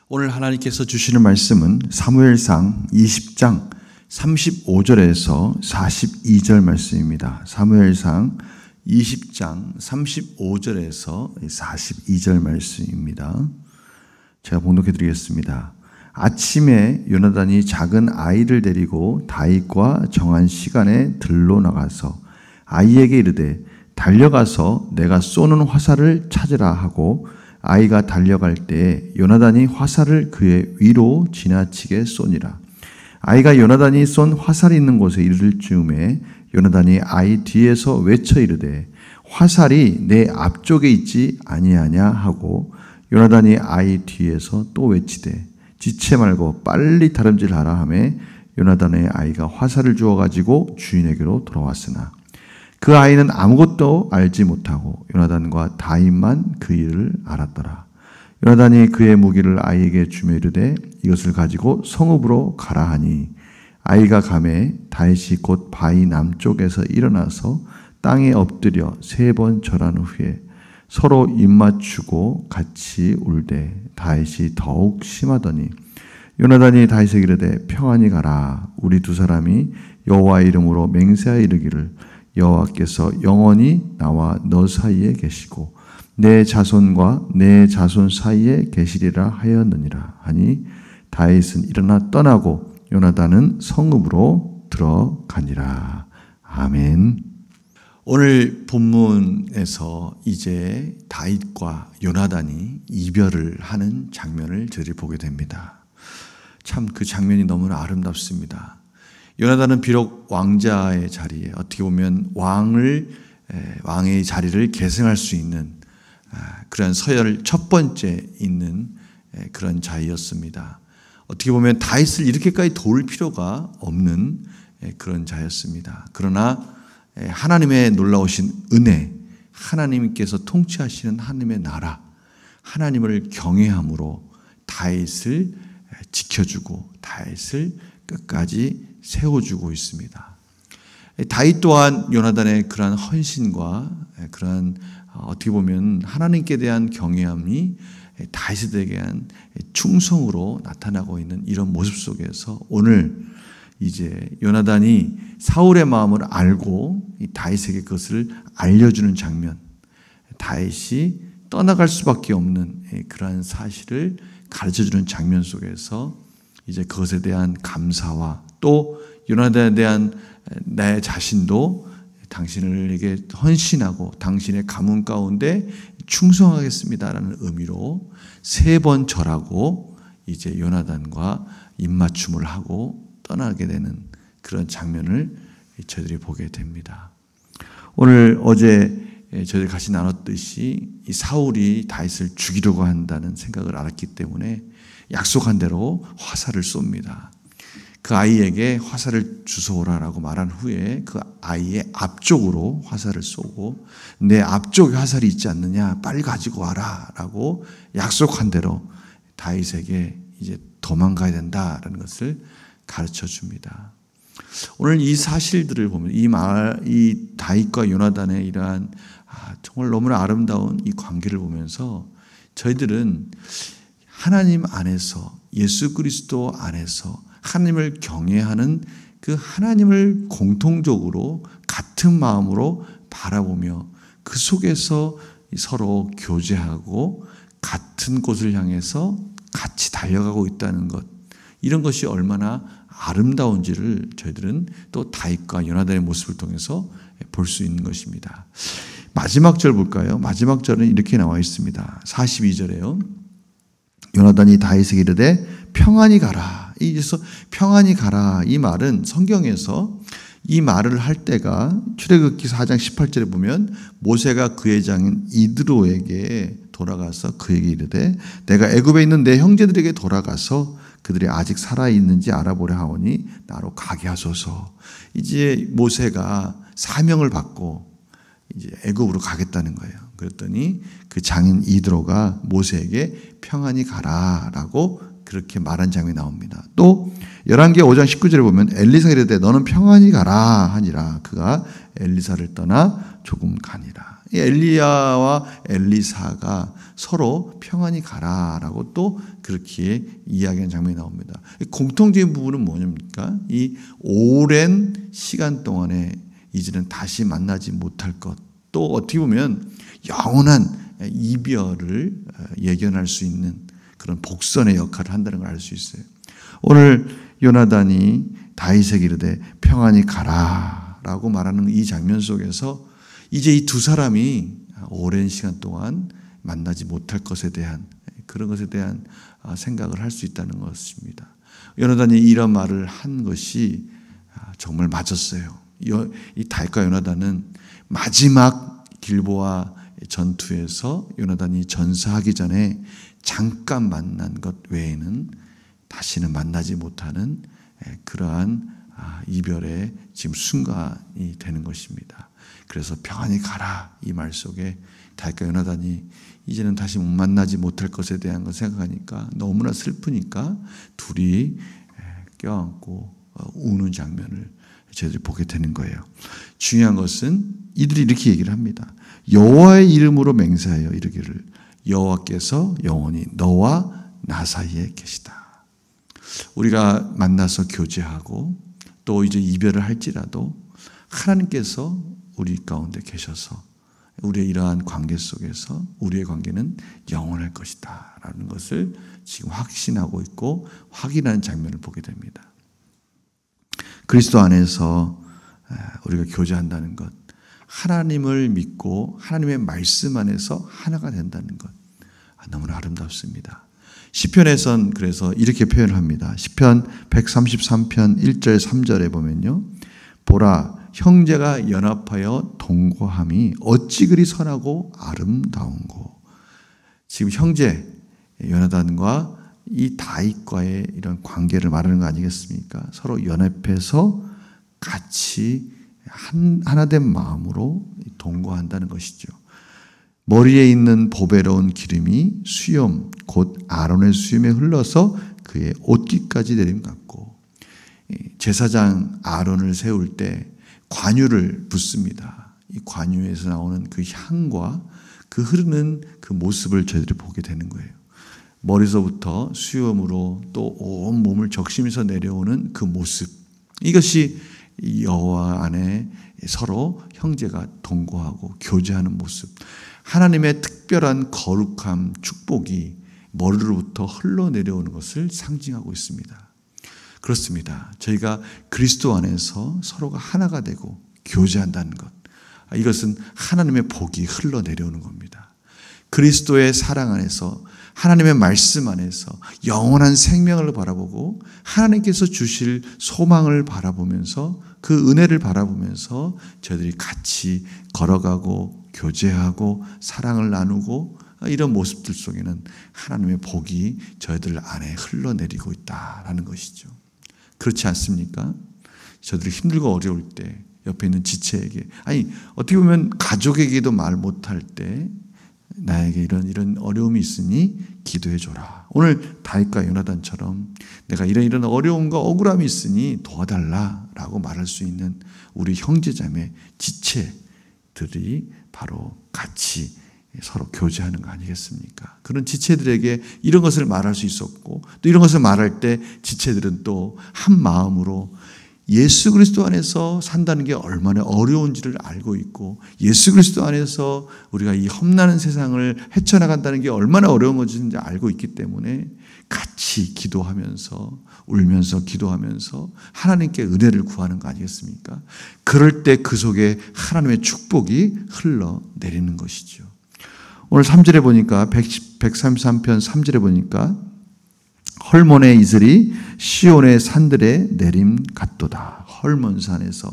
오늘 하나님께서 주시는 말씀은 사무엘상 20장 35절에서 42절 말씀입니다. 사무엘상 20장 35절에서 42절 말씀입니다. 제가 봉독해 드리겠습니다. 아침에 요나단이 작은 아이를 데리고 다윗과 정한 시간에 들로 나가서 아이에게 이르되 달려가서 내가 쏘는 화살을 찾으라 하고 아이가 달려갈 때 요나단이 화살을 그의 위로 지나치게 쏘니라. 아이가 요나단이 쏜 화살이 있는 곳에 이를 즈음에 요나단이 아이 뒤에서 외쳐 이르되 화살이 내 앞쪽에 있지 아니하냐 하고 요나단이 아이 뒤에서 또 외치되 지체 말고 빨리 다름질하라 하매 요나단의 아이가 화살을 주워 가지고 주인에게로 돌아왔으나 그 아이는 아무것도 알지 못하고 요나단과 다윗만 그 일을 알았더라. 요나단이 그의 무기를 아이에게 주며 이르되 이것을 가지고 성읍으로 가라 하니 아이가 가매 다윗이 곧 바위 남쪽에서 일어나서 땅에 엎드려 3번 절한 후에 서로 입맞추고 같이 울되 다윗이 더욱 심하더니 요나단이 다윗에게 이르되 평안히 가라. 우리 두 사람이 여호와의 이름으로 맹세하여 이르기를 여호와께서 영원히 나와 너 사이에 계시고 내 자손과 내 자손 사이에 계시리라 하였느니라 하니 다윗은 일어나 떠나고 요나단은 성읍으로 들어가니라. 아멘. 오늘 본문에서 이제 다윗과 요나단이 이별을 하는 장면을 저희들이 보게 됩니다. 참 그 장면이 너무나 아름답습니다. 요나단은 비록 왕자의 자리에 어떻게 보면 왕의 자리를 계승할 수 있는 그런 서열 첫 번째 있는 그런 자였습니다. 어떻게 보면 다윗을 이렇게까지 도울 필요가 없는 그런 자였습니다. 그러나 하나님의 놀라우신 은혜, 하나님께서 통치하시는 하나님의 나라, 하나님을 경외함으로 다윗을 지켜주고 다윗을 끝까지 세워주고 있습니다. 다윗 또한 요나단의 그러한 헌신과 그러한 어떻게 보면 하나님께 대한 경외함이 다윗에 대한 충성으로 나타나고 있는 이런 모습 속에서 오늘 이제 요나단이 사울의 마음을 알고 다윗에게 그것을 알려주는 장면, 다윗이 떠나갈 수밖에 없는 그러한 사실을 가르쳐주는 장면 속에서 이제 그것에 대한 감사와 또 요나단에 대한 내 자신도 당신에게 헌신하고 당신의 가문 가운데 충성하겠습니다라는 의미로 3번 절하고 이제 요나단과 입맞춤을 하고 떠나게 되는 그런 장면을 저희들이 보게 됩니다. 오늘 어제 저희들이 같이 나눴듯이 이 사울이 다윗을 죽이려고 한다는 생각을 알았기 때문에 약속한 대로 화살을 쏩니다. 그 아이에게 화살을 주워오라라고 말한 후에 그 아이의 앞쪽으로 화살을 쏘고 내 앞쪽에 화살이 있지 않느냐 빨리 가지고 와라라고 약속한 대로 다윗에게 이제 도망가야 된다라는 것을 가르쳐 줍니다. 오늘 이 사실들을 보면 이 다윗과 요나단의 이러한 정말 너무나 아름다운 이 관계를 보면서 저희들은 하나님 안에서 예수 그리스도 안에서 하나님을 경외하는 그 하나님을 공통적으로 같은 마음으로 바라보며 그 속에서 서로 교제하고 같은 곳을 향해서 같이 달려가고 있다는 것, 이런 것이 얼마나 아름다운지를 저희들은 또 다윗과 요나단의 모습을 통해서 볼 수 있는 것입니다. 마지막 절 볼까요? 마지막 절은 이렇게 나와 있습니다. 42절에요. 요나단이 다윗에게 이르되 평안히 가라. 이래서 평안히 가라, 이 말은 성경에서 이 말을 할 때가 출애굽기 4장 18절에 보면 모세가 그의 장인 이드로에게 돌아가서 그에게 이르되 내가 애굽에 있는 내 형제들에게 돌아가서 그들이 아직 살아있는지 알아보려 하오니 나로 가게 하소서. 이제 모세가 사명을 받고 이제 애굽으로 가겠다는 거예요. 그랬더니 그 장인 이드로가 모세에게 평안히 가라라고 그렇게 말한 장면이 나옵니다. 또 열왕기 5장 19절에 보면 엘리사가 이르되 너는 평안히 가라 하니라. 그가 엘리사를 떠나 조금 가니라. 이 엘리야와 엘리사가 서로 평안히 가라라고 또 그렇게 이야기하는 장면이 나옵니다. 공통적인 부분은 뭐냐입니까? 이 오랜 시간 동안에 이제는 다시 만나지 못할 것, 또 어떻게 보면 영원한 이별을 예견할 수 있는 그런 복선의 역할을 한다는 걸 알 수 있어요. 오늘 요나단이 다윗에게 이르되 평안히 가라라고 말하는 이 장면 속에서 이제 이 두 사람이 오랜 시간 동안 만나지 못할 것에 대한 그런 것에 대한 생각을 할 수 있다는 것입니다. 요나단이 이런 말을 한 것이 정말 맞았어요. 이 다윗과 요나단은 마지막 길보아 전투에서 요나단이 전사하기 전에 잠깐 만난 것 외에는 다시는 만나지 못하는 그러한 이별의 지금 순간이 되는 것입니다. 그래서 평안히 가라 이 말 속에 다윗과 요나단이 이제는 다시 만나지 못할 것에 대한 걸 생각하니까 너무나 슬프니까 둘이 껴안고 우는 장면을 저희들이 보게 되는 거예요. 중요한 것은 이들이 이렇게 얘기를 합니다. 여호와의 이름으로 맹세하여 이르기를 여호와께서 영원히 너와 나 사이에 계시다. 우리가 만나서 교제하고 또 이제 이별을 할지라도 하나님께서 우리 가운데 계셔서 우리의 이러한 관계 속에서 우리의 관계는 영원할 것이다 라는 것을 지금 확신하고 있고 확인하는 장면을 보게 됩니다. 그리스도 안에서 우리가 교제한다는 것, 하나님을 믿고 하나님의 말씀 안에서 하나가 된다는 것, 너무나 아름답습니다. 시편에선 그래서 이렇게 표현을 합니다. 시편 133편 1절 3절에 보면요, 보라 형제가 연합하여 동거함이 어찌 그리 선하고 아름다운고. 지금 형제 요나단과 이 다윗과의 이런 관계를 말하는 거 아니겠습니까? 서로 연합해서 같이 하나된 마음으로 동거한다는 것이죠. 머리에 있는 보배로운 기름이 수염 곧 아론의 수염에 흘러서 그의 옷깃까지 내림 같고, 제사장 아론을 세울 때 관유를 붓습니다. 이 관유에서 나오는 그 향과 그 흐르는 그 모습을 저희들이 보게 되는 거예요. 머리서부터 수염으로 또 온 몸을 적시면서 내려오는 그 모습, 이것이 여호와 안에 서로 형제가 동거하고 교제하는 모습, 하나님의 특별한 거룩함, 축복이 머리로부터 흘러내려오는 것을 상징하고 있습니다. 그렇습니다. 저희가 그리스도 안에서 서로가 하나가 되고 교제한다는 것, 이것은 하나님의 복이 흘러내려오는 겁니다. 그리스도의 사랑 안에서, 하나님의 말씀 안에서 영원한 생명을 바라보고 하나님께서 주실 소망을 바라보면서 그 은혜를 바라보면서 저희들이 같이 걸어가고 교제하고 사랑을 나누고 이런 모습들 속에는 하나님의 복이 저희들 안에 흘러내리고 있다라는 것이죠. 그렇지 않습니까? 저희들이 힘들고 어려울 때 옆에 있는 지체에게, 아니 어떻게 보면 가족에게도 말 못할 때 나에게 이런 어려움이 있으니 기도해 줘라. 오늘 다윗과 요나단처럼 내가 이런 어려움과 억울함이 있으니 도와달라라고 말할 수 있는 우리 형제자매 지체들이 바로 같이 서로 교제하는 거 아니겠습니까? 그런 지체들에게 이런 것을 말할 수 있었고, 또 이런 것을 말할 때 지체들은 또 한 마음으로 예수 그리스도 안에서 산다는 게 얼마나 어려운지를 알고 있고, 예수 그리스도 안에서 우리가 이 험난한 세상을 헤쳐나간다는 게 얼마나 어려운 것인지 알고 있기 때문에 같이 기도하면서 울면서 기도하면서 하나님께 은혜를 구하는 거 아니겠습니까? 그럴 때 그 속에 하나님의 축복이 흘러내리는 것이죠. 오늘 3절에 보니까 133편 3절에 보니까 헐몬의 이슬이 시온의 산들에 내림 같도다. 헐몬산에서,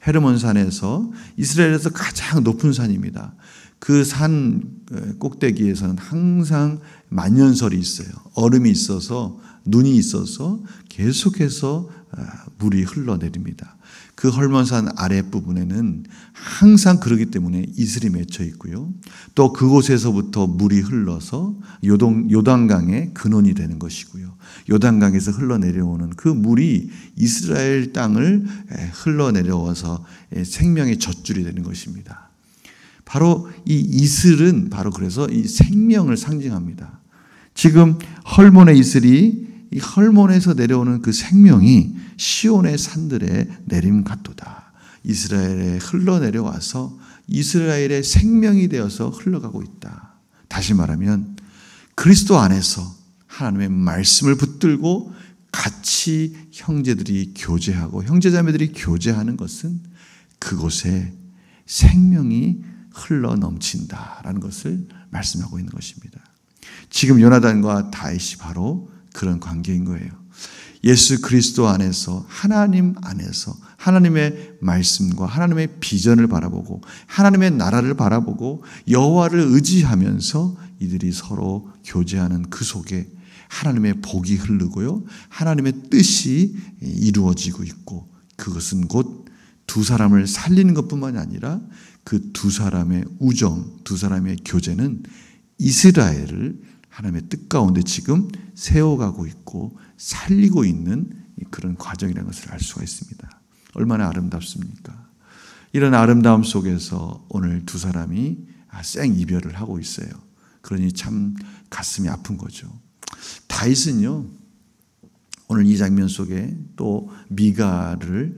헤르몬산에서 이스라엘에서 가장 높은 산입니다. 그 산 꼭대기에서는 항상 만년설이 있어요. 얼음이 있어서, 눈이 있어서 계속해서 물이 흘러내립니다. 그 헐몬산 아랫부분에는 항상 그러기 때문에 이슬이 맺혀 있고요. 또 그곳에서부터 물이 흘러서 요단강의 근원이 되는 것이고요. 요단강에서 흘러내려오는 그 물이 이스라엘 땅을 흘러내려와서 생명의 젖줄이 되는 것입니다. 바로 이 이슬은 바로 그래서 이 생명을 상징합니다. 지금 헐몬의 이슬이 이 헐몬에서 내려오는 그 생명이 시온의 산들에 내림 같도다. 이스라엘에 흘러내려와서 이스라엘의 생명이 되어서 흘러가고 있다. 다시 말하면 그리스도 안에서 하나님의 말씀을 붙들고 같이 형제들이 교제하고 형제자매들이 교제하는 것은 그곳에 생명이 흘러 넘친다라는 것을 말씀하고 있는 것입니다. 지금 요나단과 다윗이 바로 그런 관계인 거예요. 예수 그리스도 안에서 하나님 안에서 하나님의 말씀과 하나님의 비전을 바라보고 하나님의 나라를 바라보고 여호와를 의지하면서 이들이 서로 교제하는 그 속에 하나님의 복이 흐르고요. 하나님의 뜻이 이루어지고 있고 그것은 곧 두 사람을 살리는 것뿐만이 아니라 그 두 사람의 우정, 두 사람의 교제는 이스라엘을 하나님의 뜻 가운데 지금 세워가고 있고 살리고 있는 그런 과정이라는 것을 알 수가 있습니다. 얼마나 아름답습니까? 이런 아름다움 속에서 오늘 두 사람이 생 이별을 하고 있어요. 그러니 참 가슴이 아픈 거죠. 다윗은요, 오늘 이 장면 속에 또 미가를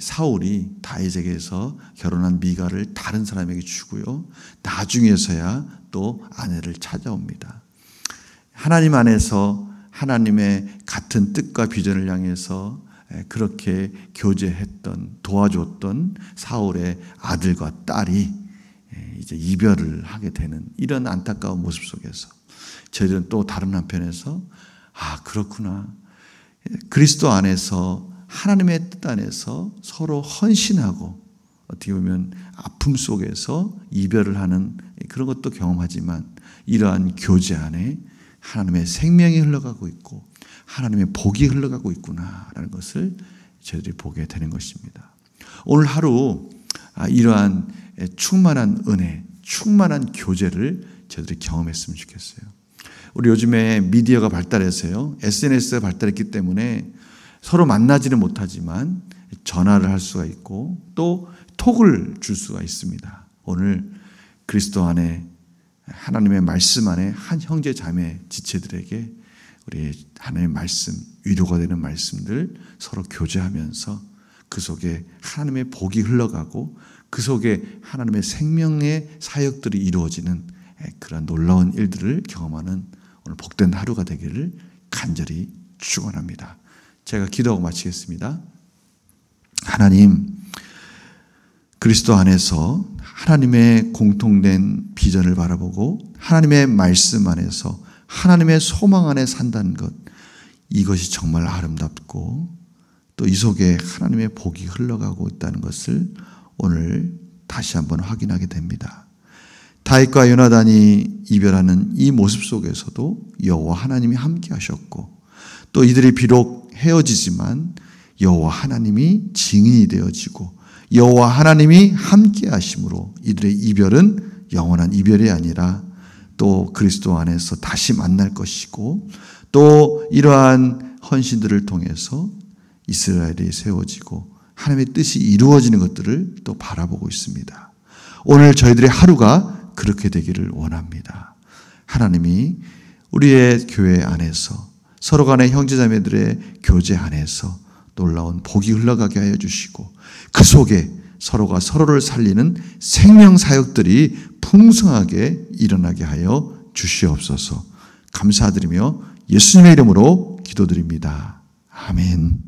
사울이 다윗에게서 결혼한 미가를 다른 사람에게 주고요. 나중에서야 또 아내를 찾아옵니다. 하나님 안에서 하나님의 같은 뜻과 비전을 향해서 그렇게 교제했던 도와줬던 사울의 아들과 딸이 이제 이별을 하게 되는 이런 안타까운 모습 속에서 저희들은 또 다른 한편에서 그렇구나. 그리스도 안에서 하나님의 뜻 안에서 서로 헌신하고 어떻게 보면 아픔 속에서 이별을 하는 그런 것도 경험하지만 이러한 교제 안에 하나님의 생명이 흘러가고 있고 하나님의 복이 흘러가고 있구나라는 것을 저희들이 보게 되는 것입니다. 오늘 하루 이러한 충만한 은혜, 충만한 교제를 저희들이 경험했으면 좋겠어요. 우리 요즘에 미디어가 발달해서요. SNS가 발달했기 때문에 서로 만나지는 못하지만 전화를 할 수가 있고 또 톡을 줄 수가 있습니다. 오늘 그리스도 안에 하나님의 말씀 안에 한 형제 자매 지체들에게 우리 하나님의 말씀, 위로가 되는 말씀들 서로 교제하면서 그 속에 하나님의 복이 흘러가고 그 속에 하나님의 생명의 사역들이 이루어지는 그런 놀라운 일들을 경험하는 오늘 복된 하루가 되기를 간절히 축원합니다. 제가 기도하고 마치겠습니다. 하나님, 그리스도 안에서 하나님의 공통된 비전을 바라보고 하나님의 말씀 안에서 하나님의 소망 안에 산다는 것, 이것이 정말 아름답고 또 이 속에 하나님의 복이 흘러가고 있다는 것을 오늘 다시 한번 확인하게 됩니다. 다윗과 요나단이 이별하는 이 모습 속에서도 여호와 하나님이 함께 하셨고 또 이들이 비록 헤어지지만 여호와 하나님이 증인이 되어지고 여호와 하나님이 함께 하심으로 이들의 이별은 영원한 이별이 아니라 또 그리스도 안에서 다시 만날 것이고 또 이러한 헌신들을 통해서 이스라엘이 세워지고 하나님의 뜻이 이루어지는 것들을 또 바라보고 있습니다. 오늘 저희들의 하루가 그렇게 되기를 원합니다. 하나님이 우리의 교회 안에서 서로 간의 형제자매들의 교제 안에서 놀라운 복이 흘러가게 하여 주시고 그 속에 서로가 서로를 살리는 생명 사역들이 풍성하게 일어나게 하여 주시옵소서. 감사드리며 예수님의 이름으로 기도드립니다. 아멘.